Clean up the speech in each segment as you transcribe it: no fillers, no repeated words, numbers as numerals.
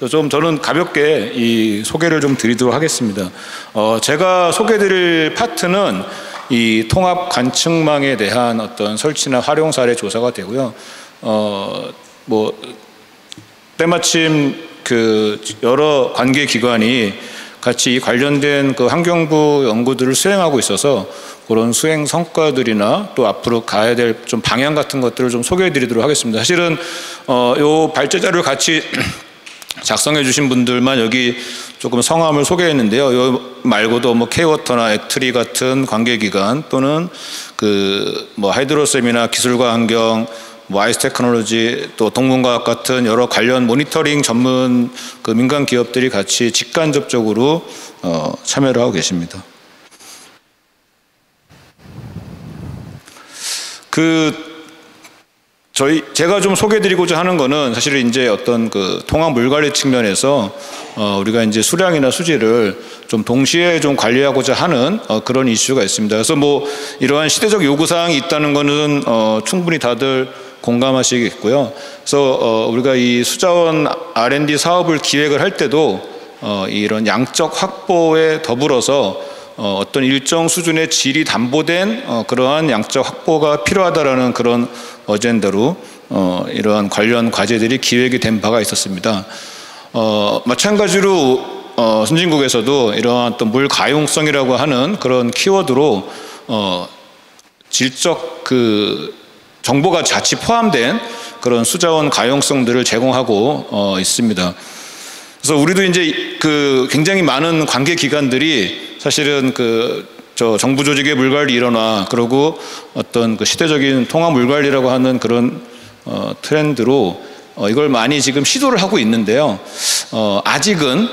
좀 저는 가볍게 이 소개를 좀 드리도록 하겠습니다. 제가 소개드릴 파트는 이 통합 관측망에 대한 어떤 설치나 활용 사례 조사가 되고요. 때마침 그 여러 관계 기관이 같이 관련된 그 환경부 연구들을 수행하고 있어서 그런 수행 성과들이나 또 앞으로 가야 될 좀 방향 같은 것들을 좀 소개해 드리도록 하겠습니다. 사실은 요 발제자료를 같이 작성해 주신 분들만 여기 조금 성함을 소개했는데요. 요 말고도 뭐 K-워터나 액트리 같은 관계기관 또는 그 뭐 하이드로셈이나 기술과 환경, 뭐 아이스 테크놀로지 또 동문과학 같은 여러 관련 모니터링 전문 그 민간 기업들이 같이 직간접적으로 참여를 하고 계십니다. 제가 좀 소개드리고자 하는 거는 사실은 이제 어떤 그 통합 물 관리 측면에서 우리가 이제 수량이나 수질을 좀 동시에 좀 관리하고자 하는 그런 이슈가 있습니다. 그래서 뭐 이러한 시대적 요구사항이 있다는 거는 충분히 다들 공감하시겠고요. 그래서 우리가 이 수자원 R&D 사업을 기획을 할 때도 이런 양적 확보에 더불어서 어떤 일정 수준의 질이 담보된 그러한 양적 확보가 필요하다라는 그런 어젠다로 이러한 관련 과제들이 기획이 된 바가 있었습니다. 마찬가지로 선진국에서도 이러한 또 물 가용성이라고 하는 그런 키워드로 질적 그 정보가 같이 포함된 그런 수자원 가용성들을 제공하고 있습니다. 그래서 우리도 이제 그 굉장히 많은 관계 기관들이 사실은 정부 조직의 물관리 일원화 그리고 어떤 그 시대적인 통합 물관리라고 하는 그런 트렌드로 이걸 많이 지금 시도를 하고 있는데요. 아직은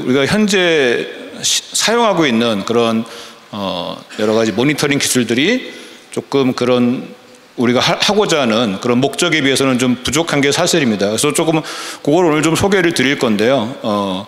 우리가 현재 사용하고 있는 그런 여러 가지 모니터링 기술들이 조금 그런 우리가 하고자 하는 그런 목적에 비해서는 좀 부족한 게 사실입니다. 그래서 조금 그걸 오늘 좀 소개를 드릴 건데요.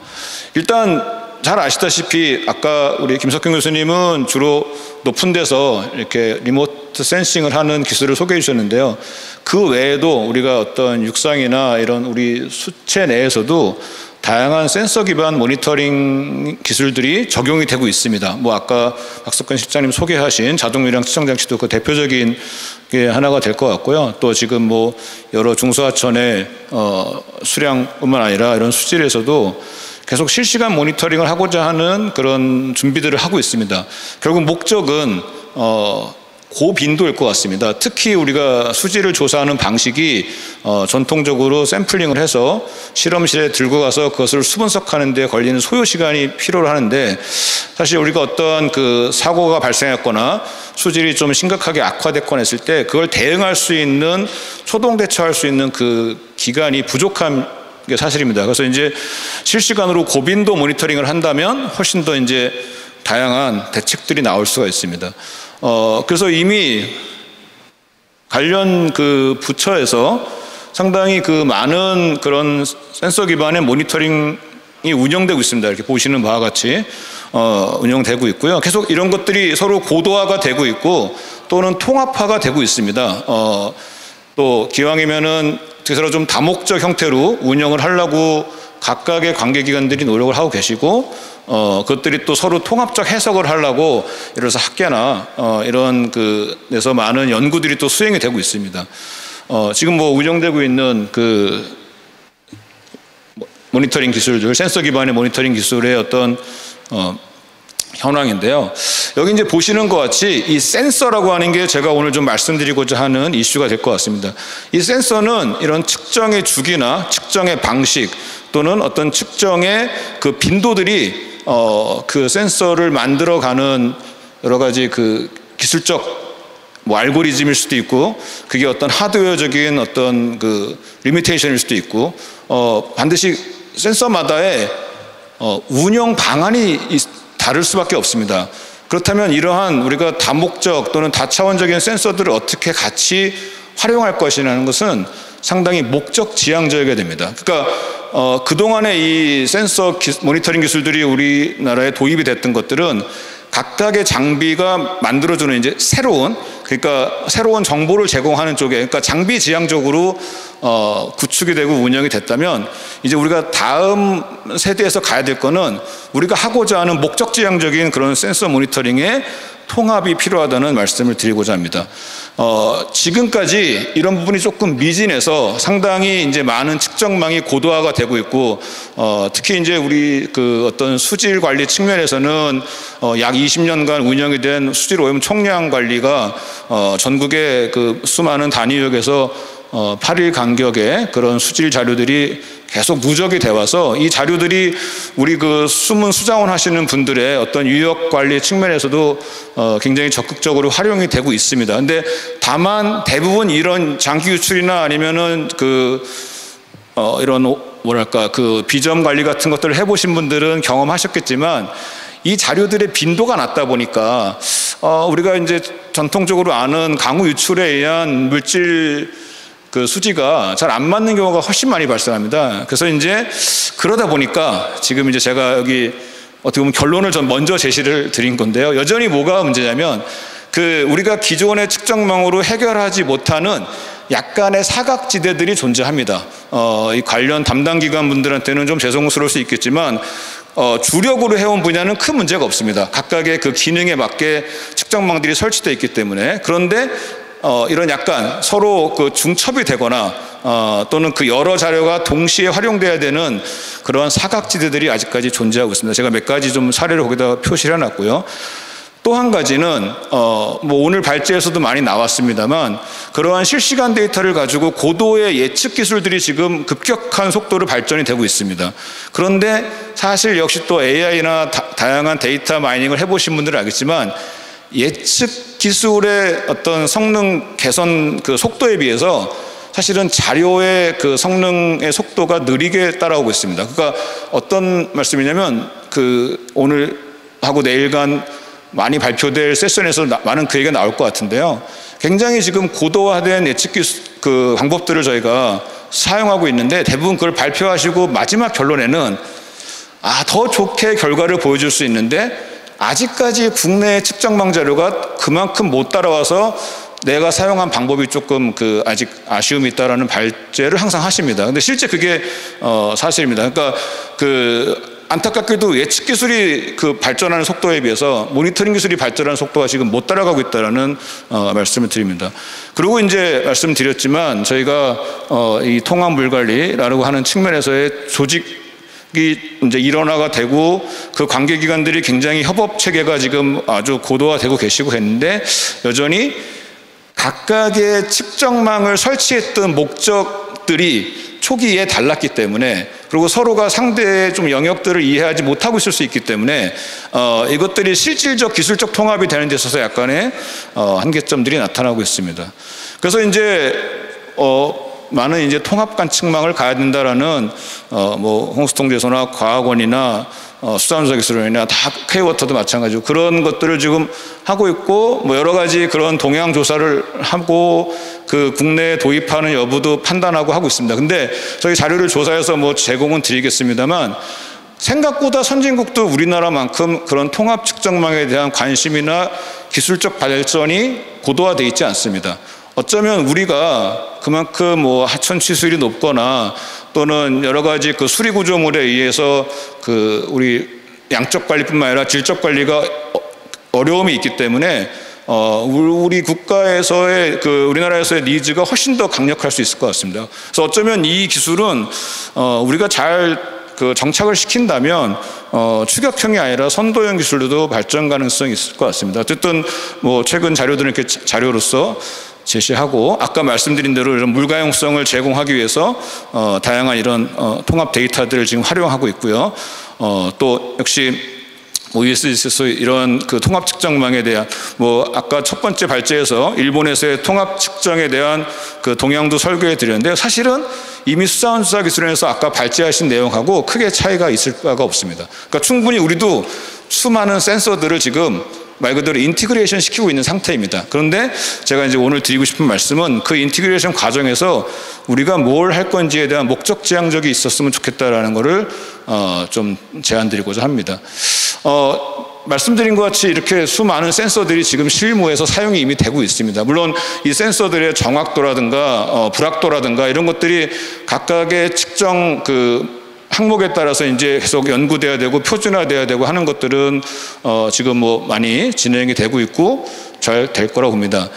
일단 잘 아시다시피 아까 우리 김석경 교수님은 주로 높은 데서 이렇게 리모트 센싱을 하는 기술을 소개해 주셨는데요. 그 외에도 우리가 어떤 육상이나 이런 우리 수체 내에서도 다양한 센서 기반 모니터링 기술들이 적용이 되고 있습니다. 뭐 아까 박석근 실장님 소개하신 자동 유량 측정 장치도 그 대표적인 게 하나가 될 것 같고요. 또 지금 뭐 여러 중소하천의 수량뿐만 아니라 이런 수질에서도 계속 실시간 모니터링을 하고자 하는 그런 준비들을 하고 있습니다. 결국 목적은 고빈도일 것 같습니다. 특히 우리가 수질을 조사하는 방식이 전통적으로 샘플링을 해서 실험실에 들고 가서 그것을 수분석하는 데 걸리는 소요 시간이 필요로 하는데 사실 우리가 어떤 그 사고가 발생했거나 수질이 좀 심각하게 악화됐거나 했을 때 그걸 대응할 수 있는 초동 대처할 수 있는 그 기간이 부족한 게 사실입니다. 그래서 이제 실시간으로 고빈도 모니터링을 한다면 훨씬 더 이제 다양한 대책들이 나올 수가 있습니다. 그래서 이미 관련 그 부처에서 상당히 그 많은 그런 센서 기반의 모니터링이 운영되고 있습니다. 이렇게 보시는 바와 같이 운영되고 있고요. 계속 이런 것들이 서로 고도화가 되고 있고 또는 통합화가 되고 있습니다. 또 기왕이면은 그래서 좀 다목적 형태로 운영을 하려고 각각의 관계기관들이 노력을 하고 계시고 그것들이 또 서로 통합적 해석을 하려고 예를 들어서 학계나 이런 데서 많은 연구들이 또 수행이 되고 있습니다. 지금 뭐 운영되고 있는 그 모니터링 기술들, 센서 기반의 모니터링 기술의 어떤 현황인데요. 여기 이제 보시는 것 같이 이 센서라고 하는 게 제가 오늘 좀 말씀드리고자 하는 이슈가 될 것 같습니다. 이 센서는 이런 측정의 주기나 측정의 방식 또는 어떤 측정의 그 빈도들이 그 센서를 만들어가는 여러 가지 그 기술적 뭐 알고리즘일 수도 있고 그게 어떤 하드웨어적인 어떤 그 리미테이션일 수도 있고 반드시 센서마다의 운영 방안이 다를 수밖에 없습니다. 그렇다면 이러한 우리가 다목적 또는 다차원적인 센서들을 어떻게 같이 활용할 것이라는 것은 상당히 목적 지향적이게 됩니다. 그러니까 그동안의 이 센서 모니터링 기술들이 우리나라에 도입이 됐던 것들은 각각의 장비가 만들어주는 이제 새로운 그러니까 새로운 정보를 제공하는 쪽에, 그러니까 장비 지향적으로 구축이 되고 운영이 됐다면, 이제 우리가 다음 세대에서 가야 될 거는 우리가 하고자 하는 목적 지향적인 그런 센서 모니터링의 통합이 필요하다는 말씀을 드리고자 합니다. 지금까지 이런 부분이 조금 미진해서 상당히 이제 많은 측정망이 고도화가 되고 있고, 특히 이제 우리 그 어떤 수질 관리 측면에서는 약 20년간 운영이 된 수질 오염 총량 관리가 전국의 그 수많은 단위역에서 8일 간격의 그런 수질 자료들이 계속 누적이 돼 와서 이 자료들이 우리 그 숨은 수자원 하시는 분들의 어떤 유역 관리 측면에서도 굉장히 적극적으로 활용이 되고 있습니다. 근데 다만 대부분 이런 장기 유출이나 아니면은 이런 뭐랄까 그 비점 관리 같은 것들을 해보신 분들은 경험하셨겠지만, 이 자료들의 빈도가 낮다 보니까 우리가 이제 전통적으로 아는 강우 유출에 의한 물질 그 수지가 잘 안 맞는 경우가 훨씬 많이 발생합니다. 그래서 이제 그러다 보니까 지금 이제 제가 여기 어떻게 보면 결론을 좀 먼저 제시를 드린 건데요. 여전히 뭐가 문제냐면, 그 우리가 기존의 측정망으로 해결하지 못하는 약간의 사각지대들이 존재합니다. 이 관련 담당 기관 분들한테는 좀 죄송스러울 수 있겠지만, 주력으로 해온 분야는 큰 문제가 없습니다. 각각의 그 기능에 맞게 측정망들이 설치되어 있기 때문에. 그런데 이런 약간 서로 그 중첩이 되거나 또는 그 여러 자료가 동시에 활용돼야 되는 그러한 사각지대들이 아직까지 존재하고 있습니다. 제가 몇 가지 좀 사례를 거기다 표시를 해놨고요. 또 한 가지는 뭐 오늘 발제에서도 많이 나왔습니다만, 그러한 실시간 데이터를 가지고 고도의 예측 기술들이 지금 급격한 속도로 발전이 되고 있습니다. 그런데 사실 역시 또 AI나 다양한 데이터 마이닝을 해보신 분들은 알겠지만, 예측 기술의 어떤 성능 개선 그 속도에 비해서 사실은 자료의 그 성능의 속도가 느리게 따라오고 있습니다. 그러니까 어떤 말씀이냐면, 그 오늘 하고 내일간 많이 발표될 세션에서 많은 그 얘기가 나올 것 같은데요. 굉장히 지금 고도화된 예측 기술 그 방법들을 저희가 사용하고 있는데, 대부분 그걸 발표하시고 마지막 결론에는 더 좋게 결과를 보여줄 수 있는데 아직까지 국내 측정망 자료가 그만큼 못 따라와서 내가 사용한 방법이 조금 아직 아쉬움이 있다라는 발제를 항상 하십니다. 근데 실제 그게 사실입니다. 그러니까 안타깝게도 예측 기술이 발전하는 속도에 비해서 모니터링 기술이 발전하는 속도가 지금 못 따라가고 있다라는 말씀을 드립니다. 그리고 이제 말씀드렸지만, 저희가 이 통합 물 관리라고 하는 측면에서의 조직 이제 일원화가 되고, 그 관계기관들이 굉장히 협업 체계가 지금 아주 고도화되고 계시고 했는데, 여전히 각각의 측정망을 설치했던 목적들이 초기에 달랐기 때문에, 그리고 서로가 상대의 좀 영역들을 이해하지 못하고 있을 수 있기 때문에 이것들이 실질적 기술적 통합이 되는 데 있어서 약간의 한계점들이 나타나고 있습니다. 그래서 이제 많은 이제 통합 측망을 가야 된다라는 뭐 홍수통제소나 과학원이나 수자원자기술원이나 다 K워터도 마찬가지고 그런 것들을 지금 하고 있고, 뭐 여러 가지 그런 동향 조사를 하고 그 국내에 도입하는 여부도 판단하고 하고 있습니다. 근데 저희 자료를 조사해서 뭐 제공은 드리겠습니다만, 생각보다 선진국도 우리나라만큼 그런 통합 측정망에 대한 관심이나 기술적 발전이 고도화되어 있지 않습니다. 어쩌면 우리가 그만큼 뭐 하천 치수율이 높거나 또는 여러 가지 그 수리 구조물에 의해서 우리 양적 관리뿐만 아니라 질적 관리가 어려움이 있기 때문에 우리 국가에서의 우리나라에서의 니즈가 훨씬 더 강력할 수 있을 것 같습니다. 그래서 어쩌면 이 기술은 우리가 잘 정착을 시킨다면 추격형이 아니라 선도형 기술로도 발전 가능성이 있을 것 같습니다. 어쨌든 뭐 최근 자료들은 이렇게 자료로서 제시하고, 아까 말씀드린 대로 이런 물가용성을 제공하기 위해서 다양한 이런 통합 데이터들을 지금 활용하고 있고요. 또 역시 OES에서 이런 통합 측정망에 대한 아까 첫 번째 발제에서 일본에서의 통합 측정에 대한 동향도 설계해 드렸는데요. 사실은 이미 수자원수사기술원에서 아까 발제하신 내용하고 크게 차이가 있을 바가 없습니다. 그러니까 충분히 우리도 수많은 센서들을 지금 말 그대로 인티그레이션 시키고 있는 상태입니다. 그런데 제가 이제 오늘 드리고 싶은 말씀은 그 인티그레이션 과정에서 우리가 뭘 할 건지에 대한 목적 지향적이 있었으면 좋겠다라는 거를 좀 제안 드리고자 합니다. 말씀드린 것 같이 이렇게 수많은 센서들이 지금 실무에서 사용이 이미 되고 있습니다. 물론 이 센서들의 정확도라든가 불확도라든가 이런 것들이 각각의 측정 그 항목에 따라서 이제 계속 연구돼야 되고 표준화돼야 되고 하는 것들은 지금 뭐 많이 진행이 되고 있고 잘 될 거라고 봅니다.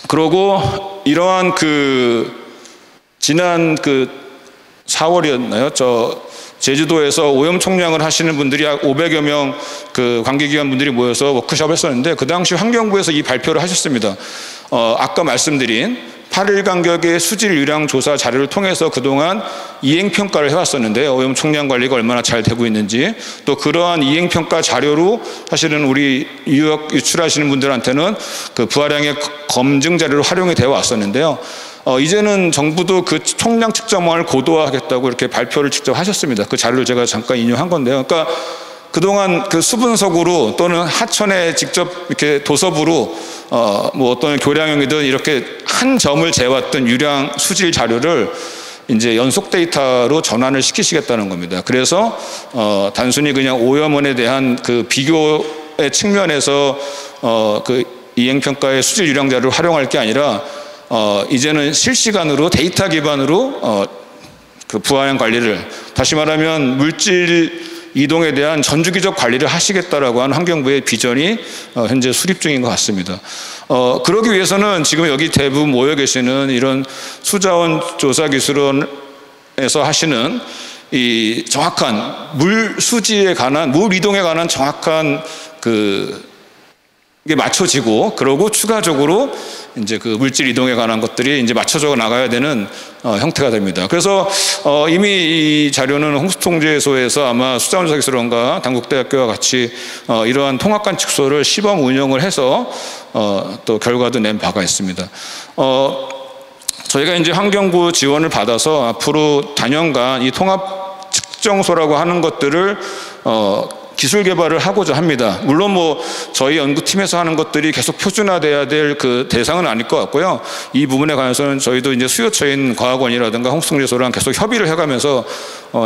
그러고 이러한 그 지난 그 4월이었나요? 제주도에서 오염 총량을 하시는 분들이 약 500여 명 그 관계기관 분들이 모여서 워크숍을 했었는데 그 당시 환경부에서 이 발표를 하셨습니다. 아까 말씀드린 8일 간격의 수질 유량 조사 자료를 통해서 그동안 이행평가를 해왔었는데요. 오염 총량 관리가 얼마나 잘 되고 있는지, 또 그러한 이행평가 자료로 사실은 우리 유역 유출하시는 분들한테는 그 부하량의 검증 자료로 활용이 되어 왔었는데요. 이제는 정부도 그 총량 측정망을 고도화하겠다고 이렇게 발표를 직접 하셨습니다. 그 자료를 제가 잠깐 인용한 건데요. 그러니까 그동안 그 수분석으로 또는 하천에 직접 이렇게 도섭으로 뭐 어떤 교량형이든 이렇게 한 점을 재왔던 유량 수질 자료를 이제 연속 데이터로 전환을 시키시겠다는 겁니다. 그래서 단순히 그냥 오염원에 대한 그 비교의 측면에서 그 이행평가의 수질 유량 자료를 활용할 게 아니라 이제는 실시간으로 데이터 기반으로 그 부하량 관리를, 다시 말하면 물질 이동에 대한 전주기적 관리를 하시겠다라고 하는 환경부의 비전이 현재 수립 중인 것 같습니다. 그러기 위해서는 지금 여기 대부분 모여 계시는 이런 수자원 조사 기술원에서 하시는 이 정확한 물 수지에 관한, 물 이동에 관한 정확한 이게 맞춰지고, 그러고 추가적으로 이제 그 물질 이동에 관한 것들이 이제 맞춰져 나가야 되는 형태가 됩니다. 그래서 이미 이 자료는 홍수통제소에서 아마 수자원조사기술원과 단국대학교와 같이 이러한 통합관측소를 시범 운영을 해서 또 결과도 낸 바가 있습니다. 저희가 이제 환경부 지원을 받아서 앞으로 단연간 이 통합 측정소라고 하는 것들을 기술 개발을 하고자 합니다. 물론 뭐 저희 연구팀에서 하는 것들이 계속 표준화돼야 될 그 대상은 아닐 것 같고요. 이 부분에 관해서는 저희도 이제 수요처인 과학원이라든가 홍수통제소랑 계속 협의를 해가면서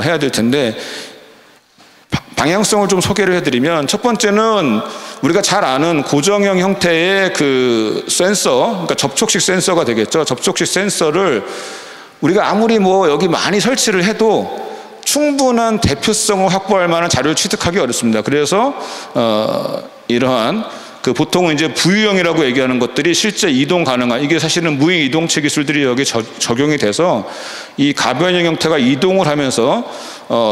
해야 될 텐데, 방향성을 좀 소개를 해드리면, 첫 번째는 우리가 잘 아는 고정형 형태의 그 센서, 그러니까 접촉식 센서가 되겠죠. 접촉식 센서를 우리가 아무리 뭐 여기 많이 설치를 해도 충분한 대표성을 확보할 만한 자료를 취득하기 어렵습니다. 그래서 이러한 그 보통은 이제 부유형이라고 얘기하는 것들이 실제 이동 가능한, 이게 사실은 무인 이동체 기술들이 여기 적용이 돼서 이 가변형 형태가 이동을 하면서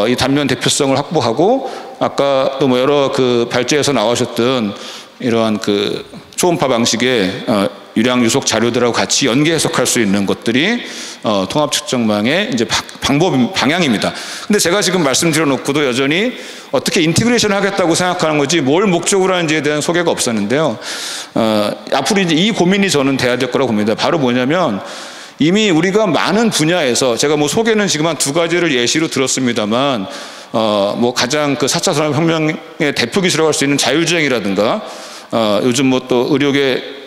이 단면 대표성을 확보하고, 아까 또 뭐 여러 그 발제에서 나오셨던 이러한 그 초음파 방식의 유량 유속 자료들하고 같이 연계 해석할 수 있는 것들이 통합 측정망의 이제 방향입니다. 근데 제가 지금 말씀드려 놓고도 여전히 어떻게 인티그레이션을 하겠다고 생각하는 건지, 뭘 목적으로 하는지에 대한 소개가 없었는데요. 앞으로 이제 이 고민이 저는 돼야 될 거라고 봅니다. 바로 뭐냐면, 이미 우리가 많은 분야에서, 제가 뭐 소개는 지금 한 2가지를 예시로 들었습니다만, 뭐 가장 그 4차 산업혁명의 대표 기술이라고 할 수 있는 자율주행이라든가, 요즘 뭐 또 의료계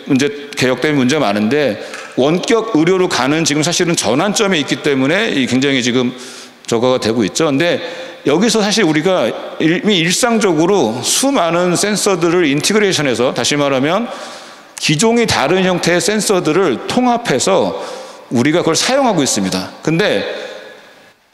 개혁 때문에 문제가 많은데, 원격 의료로 가는 지금 사실은 전환점에 있기 때문에 굉장히 지금 저거가 되고 있죠. 근데 여기서 사실 우리가 이미 일상적으로 수많은 센서들을 인티그레이션해서, 다시 말하면 기종이 다른 형태의 센서들을 통합해서 우리가 그걸 사용하고 있습니다. 근데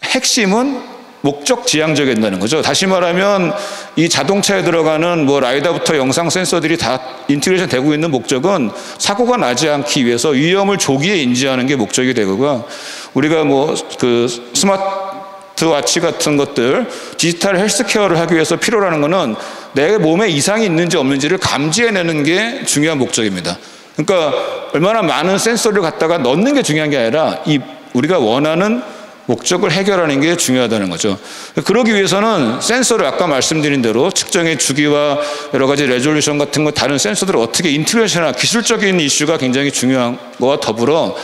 핵심은 목적 지향적이 된다는 거죠. 다시 말하면 이 자동차에 들어가는 뭐 라이다부터 영상 센서들이 다 인티그레이션 되고 있는 목적은 사고가 나지 않기 위해서 위험을 조기에 인지하는 게 목적이 되고요. 우리가 뭐 그 스마트워치 같은 것들, 디지털 헬스케어를 하기 위해서 필요로 하는 거는 내 몸에 이상이 있는지 없는지를 감지해내는 게 중요한 목적입니다. 그러니까 얼마나 많은 센서를 갖다가 넣는 게 중요한 게 아니라 이 우리가 원하는 목적을 해결하는 게 중요하다는 거죠. 그러기 위해서는 센서를 아까 말씀드린 대로 측정의 주기와 여러 가지 레졸루션 같은 거, 다른 센서들을 어떻게 인티그레이션하는 기술적인 이슈가 굉장히 중요한 거와 더불어,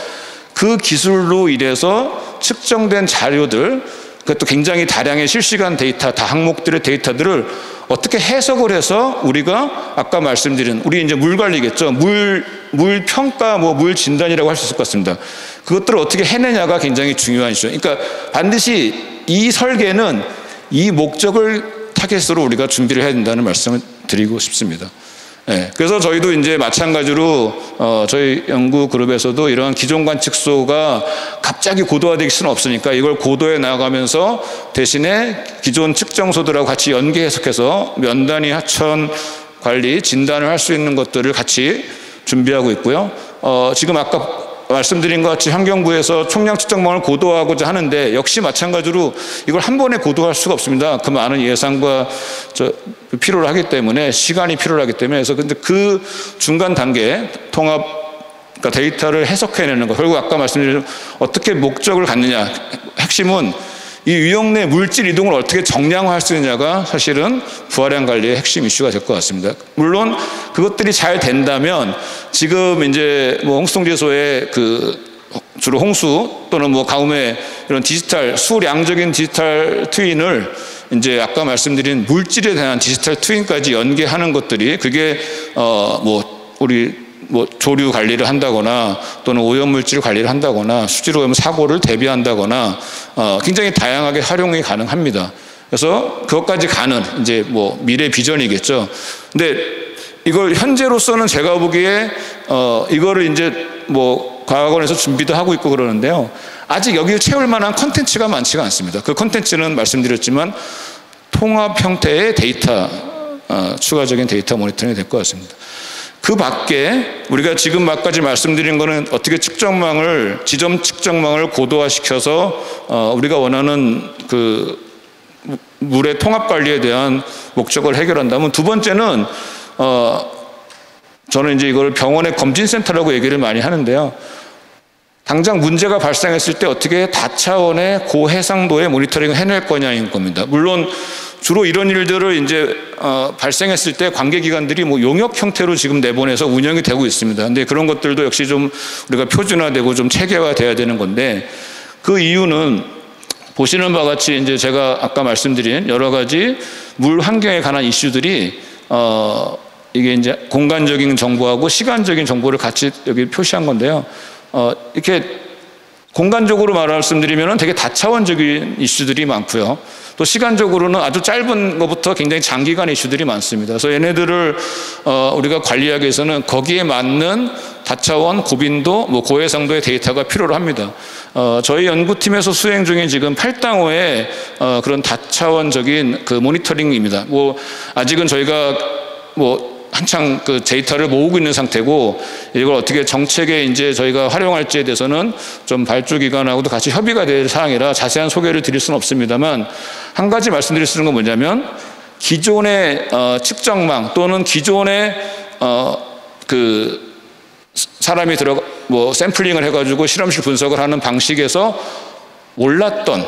그 기술로 인해서 측정된 자료들, 그것도 굉장히 다량의 실시간 데이터, 다항목들의 데이터들을 어떻게 해석을 해서 우리가 아까 말씀드린, 우리 이제 물 관리겠죠. 물 평가, 뭐 물 진단이라고 할 수 있을 것 같습니다. 그것들을 어떻게 해내냐가 굉장히 중요한 이슈. 그러니까 반드시 이 설계는 이 목적을 타겟으로 우리가 준비를 해야 된다는 말씀을 드리고 싶습니다. 네, 그래서 저희도 이제 마찬가지로 저희 연구 그룹에서도 이런 기존 관측소가 갑자기 고도화되기 수는 없으니까 이걸 고도해 나가면서 대신에 기존 측정소들하고 같이 연계 해석해서 면단위 하천 관리 진단을 할 수 있는 것들을 같이 준비하고 있고요. 지금 아까 말씀드린 것 같이 환경부에서 총량 측정망을 고도화하고자 하는데 역시 마찬가지로 이걸 한 번에 고도화할 수가 없습니다. 그 많은 예산과 필요를 하기 때문에 시간이 필요를 하기 때문에 그래서 근데 그 중간 단계 통합 그러니까 데이터를 해석해내는 것 결국 아까 말씀드린 어떻게 목적을 갖느냐 핵심은 이 유형 내 물질 이동을 어떻게 정량화할 수 있느냐가 사실은 부하량 관리의 핵심 이슈가 될 것 같습니다. 물론 그것들이 잘 된다면 지금 이제 뭐 홍수통제소의 그 주로 홍수 또는 뭐 가뭄의 이런 디지털 수량적인 디지털 트윈을 이제 아까 말씀드린 물질에 대한 디지털 트윈까지 연계하는 것들이 그게 뭐 우리 뭐 조류 관리를 한다거나 또는 오염물질 관리를 한다거나 수질오염 사고를 대비한다거나 굉장히 다양하게 활용이 가능합니다. 그래서 그것까지 가는 이제 뭐 미래 비전이겠죠. 근데 이걸 현재로서는 제가 보기에 이거를 이제 뭐 과학원에서 준비도 하고 있고 그러는데요. 아직 여기를 채울 만한 컨텐츠가 많지가 않습니다. 그 컨텐츠는 말씀드렸지만 통합 형태의 데이터 추가적인 데이터 모니터링이 될 것 같습니다. 그 밖에 우리가 지금 막까지 말씀드린 거는 어떻게 측정망을 지점 측정망을 고도화시켜서 우리가 원하는 그 물의 통합 관리에 대한 목적을 해결한다면 두 번째는 저는 이제 이걸 병원의 검진센터라고 얘기를 많이 하는데요. 당장 문제가 발생했을 때 어떻게 다차원의 고해상도의 모니터링을 해낼 거냐인 겁니다. 물론 주로 이런 일들을 이제 발생했을 때 관계기관들이 뭐 용역 형태로 지금 내보내서 운영이 되고 있습니다. 근데 그런 것들도 역시 좀 우리가 표준화되고 좀 체계화돼야 되는 건데 그 이유는 보시는 바와 같이 이제 제가 아까 말씀드린 여러 가지 물 환경에 관한 이슈들이 이게 이제 공간적인 정보하고 시간적인 정보를 같이 여기 표시한 건데요. 이렇게 공간적으로 말씀드리면 되게 다차원적인 이슈들이 많고요. 또 시간적으로는 아주 짧은 것부터 굉장히 장기간 이슈들이 많습니다. 그래서 얘네들을 우리가 관리하기 위해서는 거기에 맞는 다차원, 고빈도, 뭐 고해상도의 데이터가 필요로 합니다. 저희 연구팀에서 수행 중인 지금 8당호의 그런 다차원적인 그 모니터링입니다. 뭐 아직은 저희가 뭐 한창 그 데이터를 모으고 있는 상태고 이걸 어떻게 정책에 이제 저희가 활용할지에 대해서는 좀 발주기관하고도 같이 협의가 될 사항이라 자세한 소개를 드릴 수는 없습니다만 한 가지 말씀드릴 수 있는 건 뭐냐면 기존의 측정망 또는 기존의 그 사람이 뭐 샘플링을 해가지고 실험실 분석을 하는 방식에서 몰랐던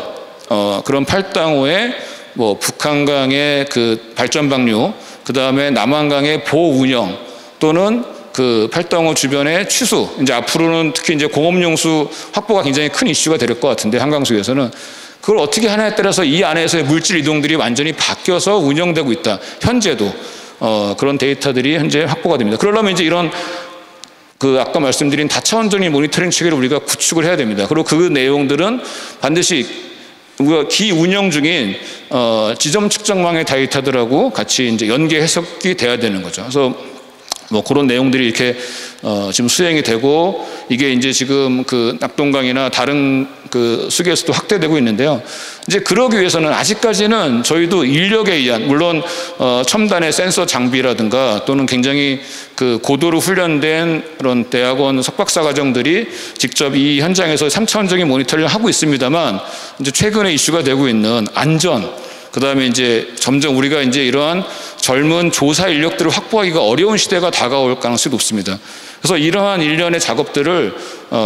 그런 8당호의 뭐 북한강의 그 발전 방류 그 다음에 남한강의 보호 운영 또는 그 8당호 주변의 취수 이제 앞으로는 특히 이제 공업용수 확보가 굉장히 큰 이슈가 될 것 같은데 한강수에서는 그걸 어떻게 하냐에 따라서 이 안에서의 물질 이동들이 완전히 바뀌어서 운영되고 있다. 현재도 그런 데이터들이 현재 확보가 됩니다. 그러려면 이제 이런 그 아까 말씀드린 다차원적인 모니터링 체계를 우리가 구축을 해야 됩니다. 그리고 그 내용들은 반드시 우리가 기운영 중인 지점 측정망의 데이터들하고 같이 이제 연계 해석이 돼야 되는 거죠. 그래서 뭐 그런 내용들이 이렇게 지금 수행이 되고 이게 이제 지금 그 낙동강이나 다른 그 수계에서도 확대되고 있는데요. 이제 그러기 위해서는 아직까지는 저희도 인력에 의한 물론 첨단의 센서 장비라든가 또는 굉장히 그 고도로 훈련된 그런 대학원 석박사 과정들이 직접 이 현장에서 3차원적인 모니터링을 하고 있습니다만 이제 최근에 이슈가 되고 있는 안전 그 다음에 이제 점점 우리가 이제 이러한 젊은 조사 인력들을 확보하기가 어려운 시대가 다가올 가능성이 높습니다. 그래서 이러한 일련의 작업들을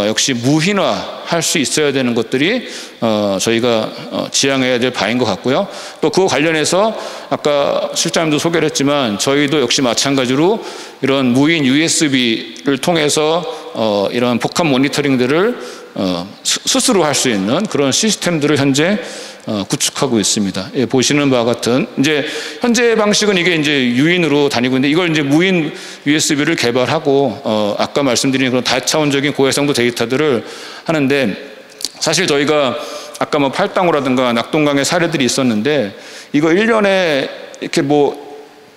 역시 무hin화할 수 있어야 되는 것들이 저희가 지향해야 될 바인 것 같고요. 또 그와 관련해서 아까 실장님도 소개를 했지만 저희도 역시 마찬가지로 이런 무인 USB를 통해서 이런 복합 모니터링들을 스스로 할 수 있는 그런 시스템들을 현재 구축하고 있습니다. 예, 보시는 바와 같은 이제 현재 방식은 이게 이제 유인으로 다니고 있는데 이걸 이제 무인 USB를 개발하고 아까 말씀드린 그런 다차원적인 고해상도 데이터들을 하는데 사실 저희가 아까 뭐 팔당호라든가 낙동강의 사례들이 있었는데 이거 1년에 이렇게 뭐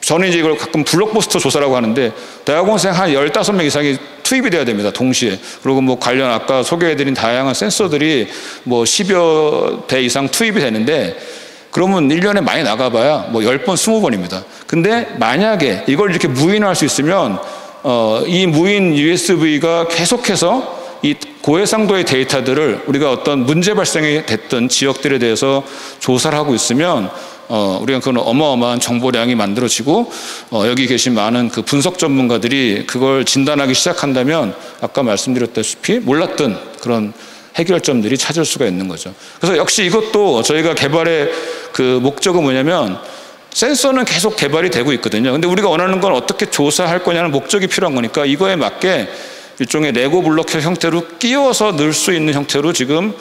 저는 이제 이걸 가끔 블록버스터 조사라고 하는데 대학원생 한 15명 이상이 투입이 돼야 됩니다. 동시에. 그리고 뭐 관련 아까 소개해드린 다양한 센서들이 뭐 10여 대 이상 투입이 되는데 그러면 1년에 많이 나가봐야 뭐 10번, 20번입니다. 근데 만약에 이걸 이렇게 무인할 수 있으면 이 무인 USB가 계속해서 이 고해상도의 데이터들을 우리가 어떤 문제 발생이 됐던 지역들에 대해서 조사를 하고 있으면 우리가 그건 어마어마한 정보량이 만들어지고 여기 계신 많은 그 분석 전문가들이 그걸 진단하기 시작한다면 아까 말씀드렸다시피 몰랐던 그런 해결점들이 찾을 수가 있는 거죠. 그래서 역시 이것도 저희가 개발의 그 목적은 뭐냐면 센서는 계속 개발이 되고 있거든요. 근데 우리가 원하는 건 어떻게 조사할 거냐는 목적이 필요한 거니까 이거에 맞게 일종의 레고 블록 형태로 끼워서 넣을 수 있는 형태로 지금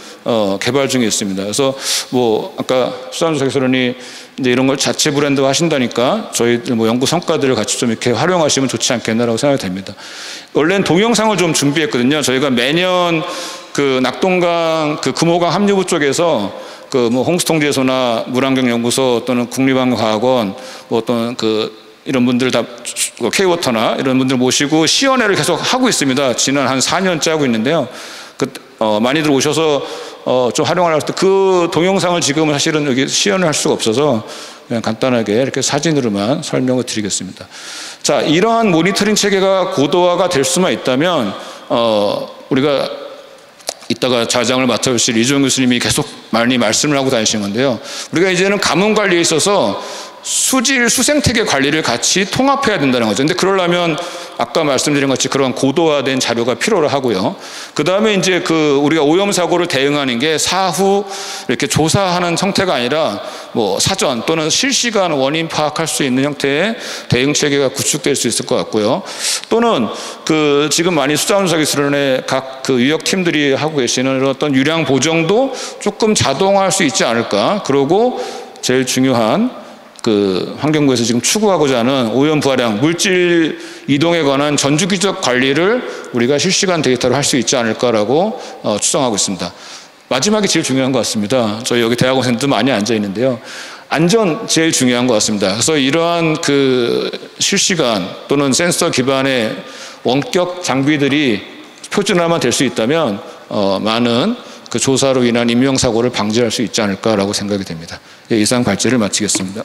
개발 중에 있습니다. 그래서 뭐 아까 수산조사 개설원이 이제 이런 걸 자체 브랜드화 하신다니까 저희들 뭐 연구 성과들을 같이 좀 이렇게 활용하시면 좋지 않겠나라고 생각이 됩니다. 원래는 동영상을 좀 준비했거든요. 저희가 매년 그 낙동강 그 금호강 합류부 쪽에서 그 뭐 홍수통제소나 물환경연구소 또는 국립환경과학원 뭐 또는 그 이런 분들 다 K워터나 이런 분들 모시고 시연회를 계속 하고 있습니다. 지난 한 4년째 하고 있는데요. 많이들 오셔서 좀 활용하려고 할 때 그 동영상을 지금은 사실은 여기 시연을 할 수가 없어서 그냥 간단하게 이렇게 사진으로만 설명을 드리겠습니다. 자, 이러한 모니터링 체계가 고도화가 될 수만 있다면 우리가 이따가 자장을 맡아주실 이주영 교수님이 계속 많이 말씀을 하고 다니시는 건데요. 우리가 이제는 가뭄 관리에 있어서 수질, 수생태계 관리를 같이 통합해야 된다는 거죠. 근데 그러려면 아까 말씀드린 것 같이 그런 고도화된 자료가 필요로 하고요. 그 다음에 이제 우리가 오염사고를 대응하는 게 사후 이렇게 조사하는 형태가 아니라 뭐 사전 또는 실시간 원인 파악할 수 있는 형태의 대응 체계가 구축될 수 있을 것 같고요. 또는 지금 많이 수자원사기술원의 각 유역팀들이 하고 계시는 이런 어떤 유량 보정도 조금 자동화할 수 있지 않을까. 그리고 제일 중요한 환경부에서 지금 추구하고자 하는 오염 부하량, 물질 이동에 관한 전주기적 관리를 우리가 실시간 데이터로 할 수 있지 않을까라고 추정하고 있습니다. 마지막이 제일 중요한 것 같습니다. 저희 여기 대학원생들도 많이 앉아 있는데요. 안전 제일 중요한 것 같습니다. 그래서 이러한 실시간 또는 센서 기반의 원격 장비들이 표준화만 될 수 있다면 많은 조사로 인한 인명사고를 방지할 수 있지 않을까라고 생각이 됩니다. 이상 발제를 마치겠습니다.